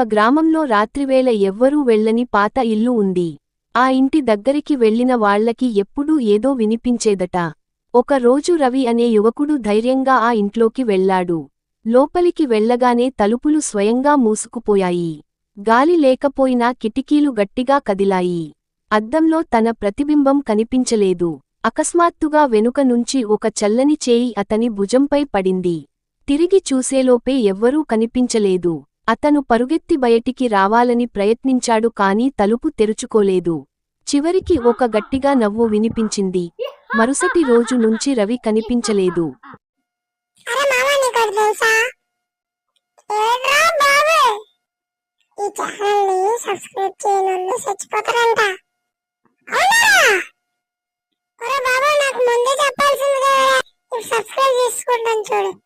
గ్రామంలో రాత్రివేళ ఎవ్వరూ వెళ్ళని పాత ఇల్లు ఉంది. ఆ ఇంటి దగ్గరికి వెళ్లిన వాళ్లకి ఎప్పుడూ ఏదో వినిపించేదట. ఒక రోజు రవి అనే యువకుడు ధైర్యంగా ఆ ఇంట్లోకి వెళ్లాడు. లోపలికి వెళ్లగానే తలుపులు స్వయంగా మూసుకుపోయాయి. గాలి లేకపోయినా కిటికీలు గట్టిగా కదిలాయి. అద్దంలో తన ప్రతిబింబం కనిపించలేదు. అకస్మాత్తుగా వెనుక నుంచి ఒక చల్లని చేయి అతని భుజంపై పడింది. తిరిగి చూసేలోపే ఎవ్వరూ కనిపించలేదు. అతను పరుగెత్తి బయటికి రావాలని ప్రయత్నించాడు కానీ తలుపు తెరుచుకోలేదు. చివరికి ఒక గట్టిగా నవ్వు వినిపించింది. మరుసటి రోజు నుంచి రవి కనిపించలేదు. సబ్స్క్రైబ్ చేసుకుంటాను చూడు.